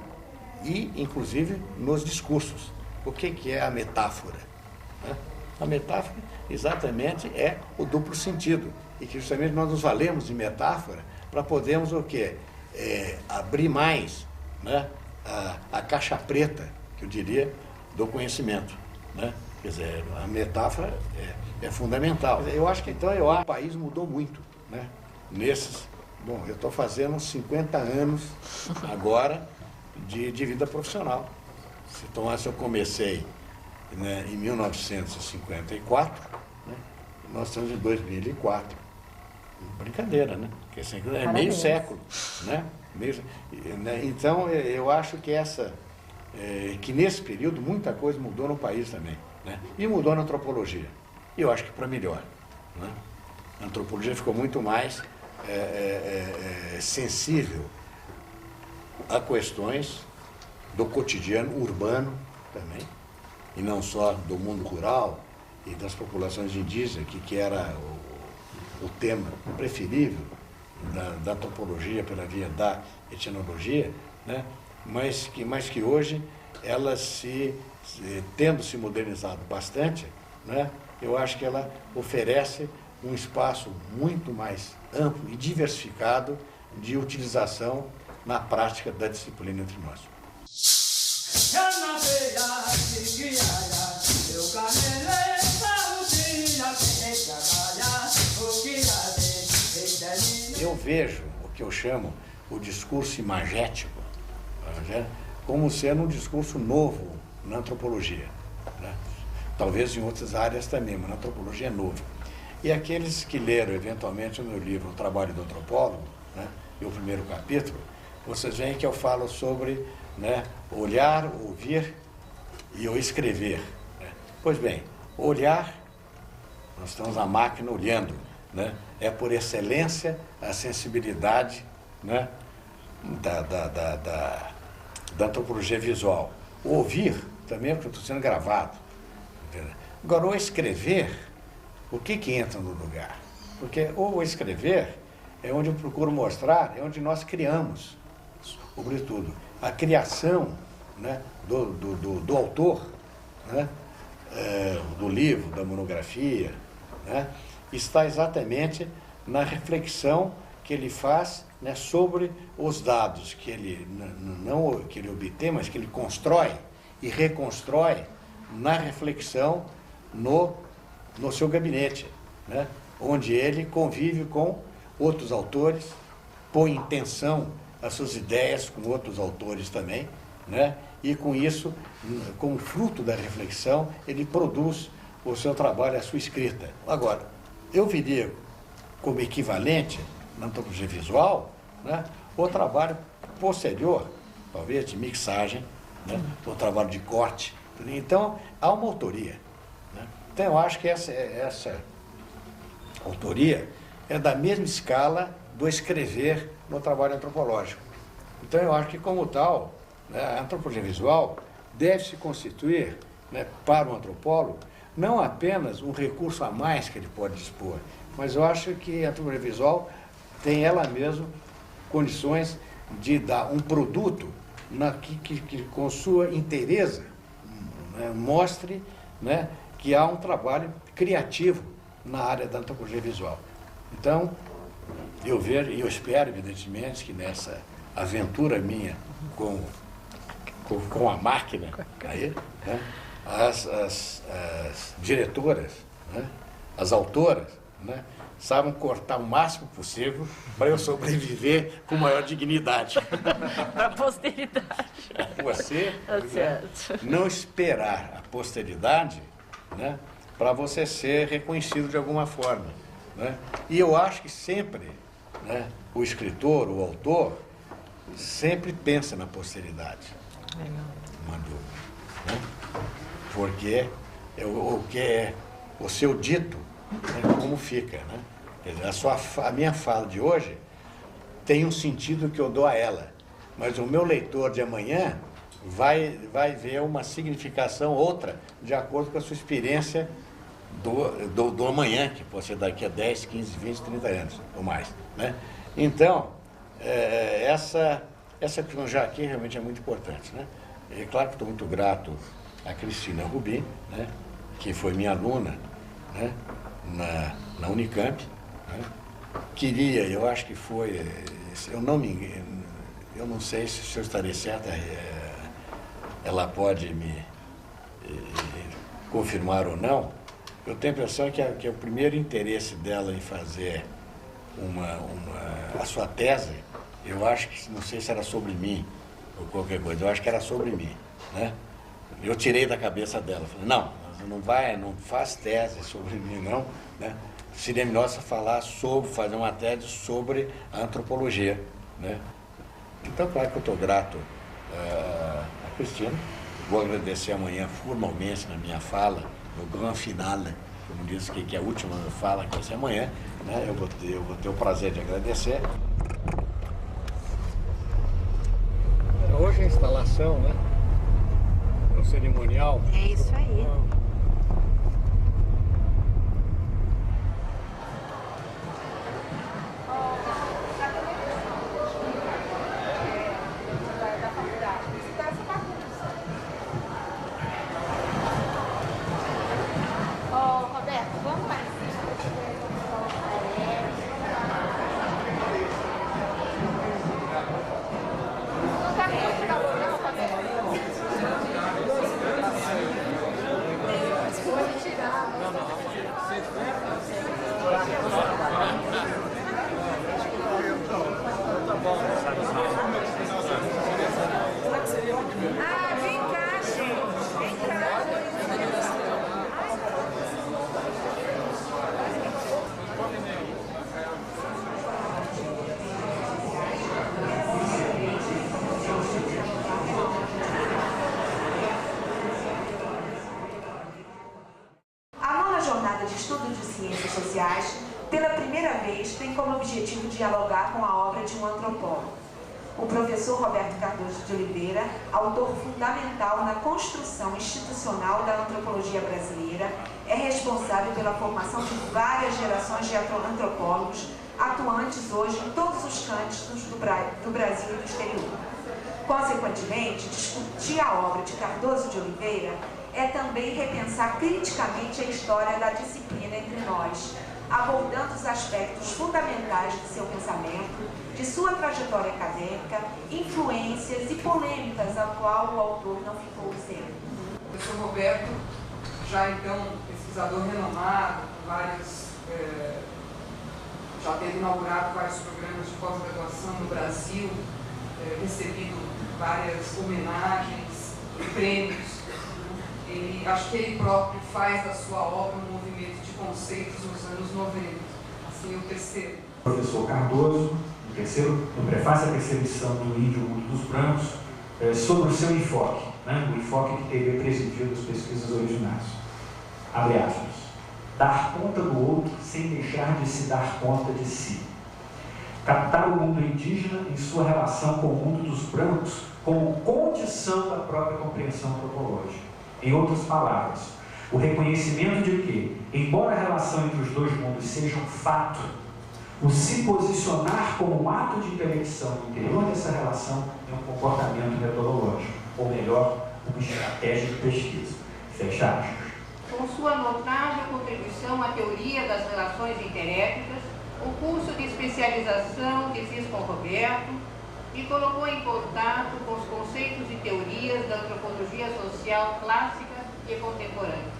e, inclusive, nos discursos. O que é a metáfora, né? A metáfora, exatamente, é o duplo sentido. E que justamente nós nos valemos de metáfora para podermos o quê? Abrir mais, né, a caixa preta, que eu diria, do conhecimento, né? Quer dizer, a metáfora é fundamental. Eu acho que então o país mudou muito, né, Bom, eu estou fazendo 50 anos agora de vida profissional. Então, eu comecei, né, em 1954, né, nós estamos em 2004. Brincadeira, né? Porque assim, é meio século, né? Então, eu acho que que nesse período muita coisa mudou no país também, né? E mudou na antropologia. E eu acho que para melhor, né? A antropologia ficou muito mais sensível a questões do cotidiano urbano também, e não só do mundo rural e das populações indígenas, que era o tema preferível da antropologia pela via da etnologia, né? mas que hoje elas tendo se modernizado bastante, né? Eu acho que ela oferece um espaço muito mais amplo e diversificado de utilização na prática da disciplina entre nós. Eu vejo o que eu chamo o discurso imagético, né, como sendo um discurso novo na antropologia, né? Talvez em outras áreas também, mas na antropologia é novo. E aqueles que leram eventualmente o meu livro O Trabalho do Antropólogo, né, e o primeiro capítulo, vocês veem que eu falo sobre, né, olhar, ouvir e o escrever, né? Pois bem, olhar, nós estamos na máquina olhando, né? É por excelência a sensibilidade, né, da antropologia visual. O ouvir também é porque estou sendo gravado. Entendeu? Agora, o escrever, o que entra no lugar? Porque o escrever é onde eu procuro mostrar, é onde nós criamos, sobretudo, a criação, né, do autor, né, do livro, da monografia, né, está exatamente na reflexão que ele faz, né, sobre os dados que ele não que ele obtém, mas que ele constrói e reconstrói na reflexão no seu gabinete, né, onde ele convive com outros autores, põe em tensão as suas ideias com outros autores também, né, e com isso, como fruto da reflexão, ele produz o seu trabalho, a sua escrita. Agora, eu viria como equivalente na antropologia visual, né, o trabalho posterior, talvez de mixagem, né, o trabalho de corte. Então, há uma autoria, né? Então, eu acho que essa autoria é da mesma escala do escrever no trabalho antropológico. Então, eu acho que, como tal, né, a antropologia visual deve se constituir, né, para o antropólogo, não apenas um recurso a mais que ele pode dispor, mas eu acho que a antropologia visual tem ela mesma condições de dar um produto que com sua inteireza, né, mostre, né, que há um trabalho criativo na área da antropologia visual. Então, eu vejo e eu espero, evidentemente, que nessa aventura minha com a máquina, aí, né, as diretoras, né, as autoras, né, saibam cortar o máximo possível para eu sobreviver com maior dignidade. Para a posteridade. Você, né, não esperar a posteridade, né, para você ser reconhecido de alguma forma, né? E eu acho que sempre, né, o escritor, o autor, sempre pensa na posteridade. Uma dúvida, né? Porque o que é o seu dito, né, como fica, né? Quer dizer, a minha fala de hoje tem um sentido que eu dou a ela, mas o meu leitor de amanhã vai ver uma significação outra, de acordo com a sua experiência do amanhã, que pode ser daqui a 10, 15, 20, 30 anos ou mais, né? Então, essa questão já aqui realmente é muito importante, né? É claro que estou muito grato a Cristina Rubim, né, que foi minha aluna, né, na Unicamp, né? Queria, eu acho que foi, eu não sei se eu estarei certa, ela pode me confirmar ou não. Eu tenho a impressão que o primeiro interesse dela em fazer a sua tese, eu acho que, não sei se era sobre mim ou qualquer coisa, eu acho que era sobre mim, né? Eu tirei da cabeça dela, falei, não faz tese sobre mim, não, né? Seria melhor você fazer uma tese sobre a antropologia, né? Então, claro que eu estou grato a Cristina, vou agradecer amanhã formalmente na minha fala, no grand finale, como disse que é a última fala que vai ser amanhã, né? Eu vou ter o prazer de agradecer. Hoje a instalação, né? O cerimonial. É isso aí. Pela primeira vez, tem como objetivo dialogar com a obra de um antropólogo. O professor Roberto Cardoso de Oliveira, autor fundamental na construção institucional da antropologia brasileira, é responsável pela formação de várias gerações de antropólogos atuantes hoje em todos os cantos do Brasil e do exterior. Consequentemente, discutir a obra de Cardoso de Oliveira é também repensar criticamente a história da disciplina entre nós, abordando os aspectos fundamentais de seu pensamento, de sua trajetória acadêmica, influências e polêmicas a qual o autor não ficou isento. O professor Roberto, já então pesquisador renomado, já teve inaugurado vários programas de pós-graduação no Brasil, recebido várias homenagens e prêmios. Acho que ele próprio faz da sua obra um movimento de conceitos nos anos 90, assim eu percebo. O professor Cardoso, no prefácio à terceira edição do livro O Mundo dos Brancos, sobre o seu enfoque, né? O enfoque que teve presidido as pesquisas originais. Abre aspas. Dar conta do outro sem deixar de se dar conta de si. Captar o mundo indígena em sua relação com o mundo dos brancos como condição da própria compreensão antropológica. Em outras palavras, o reconhecimento de que, embora a relação entre os dois mundos seja um fato, o se posicionar como um ato de intelecção no interior dessa relação é um comportamento metodológico, ou melhor, uma estratégia de pesquisa. Fecha aspas. Com sua notável contribuição à teoria das relações interétnicas, o curso de especialização que fiz com Roberto me colocou em contato com os conceitos e teorias da antropologia social clássica e contemporânea.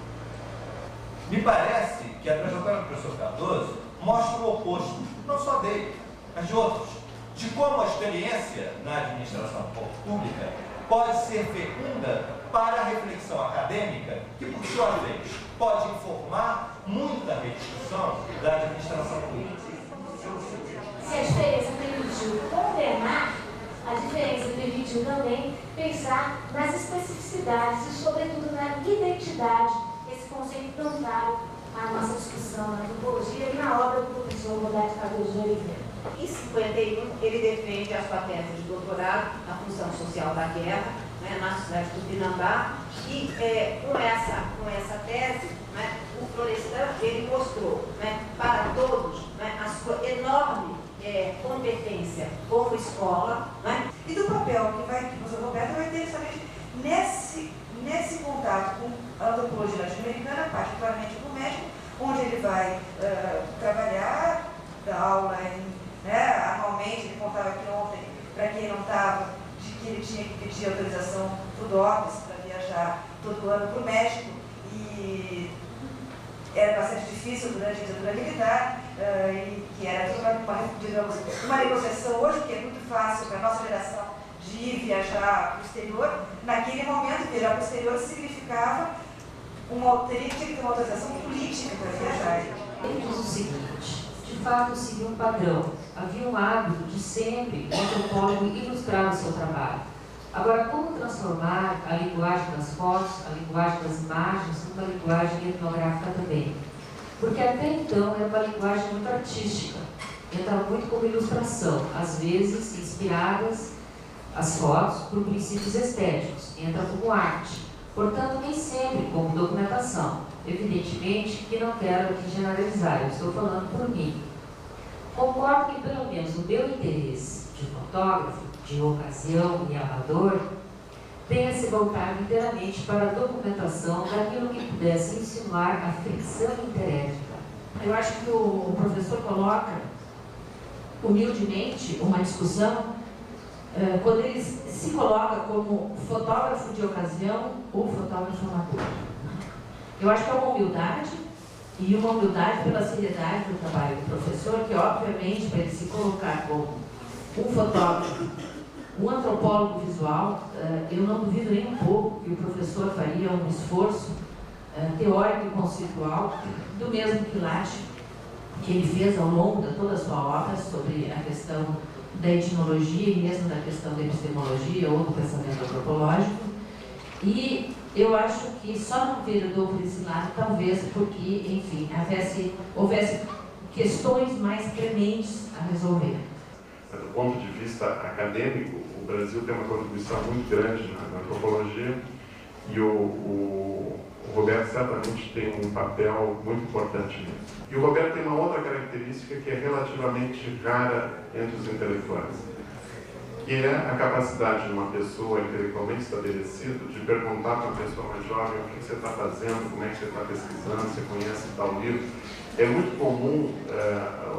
Me parece que a trajetória do professor Cardoso mostra o oposto, não só dele, mas de outros, de como a experiência na administração pública pode ser fecunda para a reflexão acadêmica, que, por sua vez, pode informar muita rediscussão da administração pública. Se a experiência permitiu condenar, a diferença permitiu também pensar nas especificidades e, sobretudo, na identidade, esse conceito tão caro à nossa discussão na antropologia e na obra do professor Roberto Cardoso de Oliveira. Em 51, ele defende a sua tese de doutorado na função social da guerra, né, na cidade do Tupinambá, e com essa tese, né, o Florestan ele mostrou, né, para todos, né, a sua enorme competência como escola, né, e do papel que o professor Roberto vai ter justamente nesse contato com a antropologia latino-americana, particularmente com o México, onde ele vai trabalhar, dar aula anualmente. Ele contava aqui ontem, para quem não estava, de que ele tinha que pedir autorização para o DOPS para viajar todo ano para o México, e era bastante difícil durante a ditadura militar. e que era uma negociação hoje, que é muito fácil para a nossa geração de ir viajar para o exterior. Naquele momento, viajar para o exterior significava teria que ter uma autorização política para viajar. Ele diz o seguinte: de fato, seguia um padrão. Havia um hábito de sempre o antropólogo ilustrar o seu trabalho. Agora, como transformar a linguagem das fotos, a linguagem das imagens, numa linguagem etnográfica também? Porque até então era uma linguagem muito artística, entra muito como ilustração, às vezes inspiradas as fotos por princípios estéticos, entra como arte, portanto nem sempre como documentação. Evidentemente que não quero aqui generalizar, eu estou falando por mim. Concordo que pelo menos o meu interesse de fotógrafo, de ocasião e amador, tenha se voltado inteiramente para a documentação daquilo que pudesse insinuar a fricção interética. Eu acho que o professor coloca, humildemente, uma discussão, quando ele se coloca como fotógrafo de ocasião ou fotógrafo amador. Eu acho que é uma humildade, e uma humildade pela seriedade do trabalho do professor, que obviamente para ele se colocar como um fotógrafo, um antropólogo visual, eu não duvido nem um pouco que o professor faria um esforço teórico e conceitual, do mesmo quilate que ele fez ao longo de toda a sua obra sobre a questão da etnologia e mesmo da questão da epistemologia ou do pensamento antropológico. E eu acho que só não enveredou por esse lado, talvez porque, enfim, houvesse questões mais prementes a resolver. Do ponto de vista acadêmico, o Brasil tem uma contribuição muito grande na antropologia e o Roberto certamente tem um papel muito importante nisso. E o Roberto tem uma outra característica que é relativamente rara entre os intelectuais, que é a capacidade de uma pessoa intelectualmente estabelecida de perguntar para uma pessoa mais jovem o que você está fazendo, como é que você está pesquisando, você conhece tal livro. É muito comum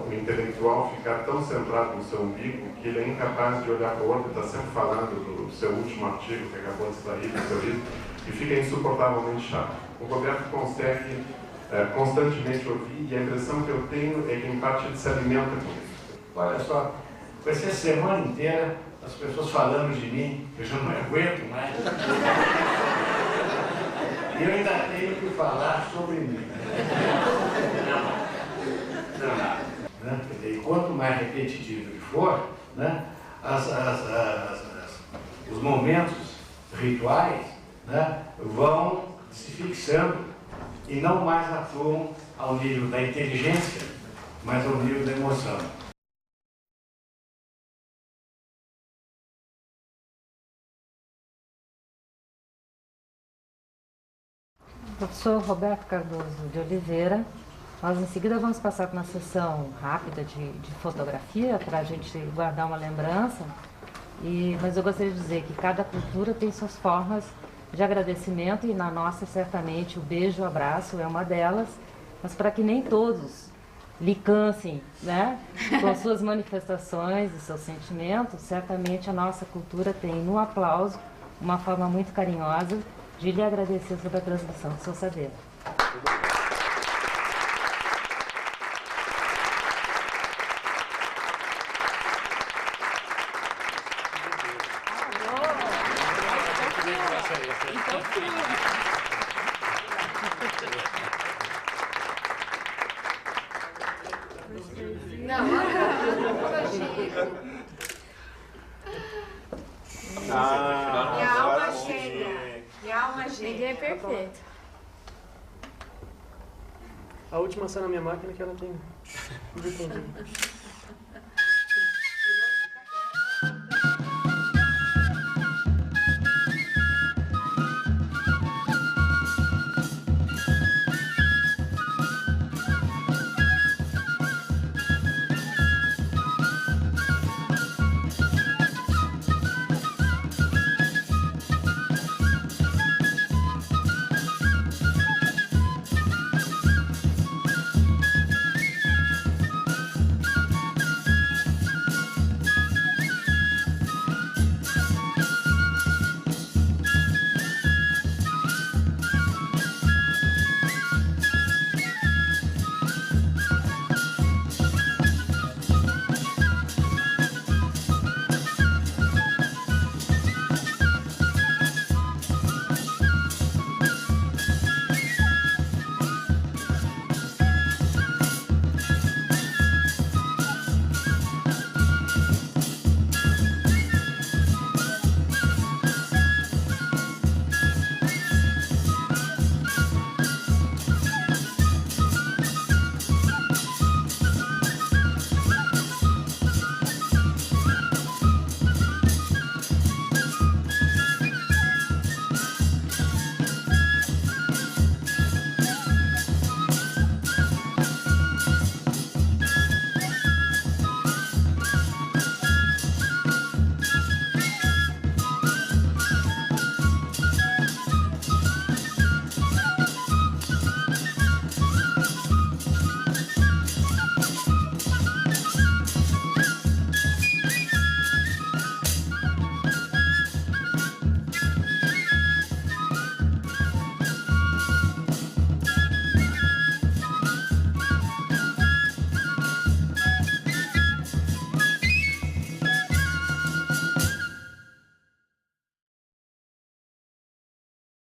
o intelectual ficar tão centrado no seu umbigo que ele é incapaz de olhar para o outro e está sempre falando do seu último artigo que acabou de sair, do seu livro, e fica insuportavelmente chato. O Roberto consegue constantemente ouvir, e a impressão que eu tenho é que em parte ele se alimenta com isso. Olha só, vai ser a semana inteira as pessoas falando de mim, eu já não aguento mais. E eu ainda tenho que falar sobre mim. Não. E quanto mais repetitivo ele for, né, os momentos rituais, né, vão se fixando e não mais atuam ao nível da inteligência, mas ao nível da emoção. Professor Roberto Cardoso de Oliveira, nós em seguida vamos passar por uma sessão rápida de fotografia para a gente guardar uma lembrança, mas eu gostaria de dizer que cada cultura tem suas formas de agradecimento e na nossa certamente o beijo, o abraço é uma delas, mas para que nem todos lhe cansem, né, com suas manifestações e seus sentimentos, certamente a nossa cultura tem no aplauso uma forma muito carinhosa de lhe agradecer sobre a transmissão do seu saber. Minha alma chega. Ninguém é perfeito. A última cena na minha máquina que ela tem.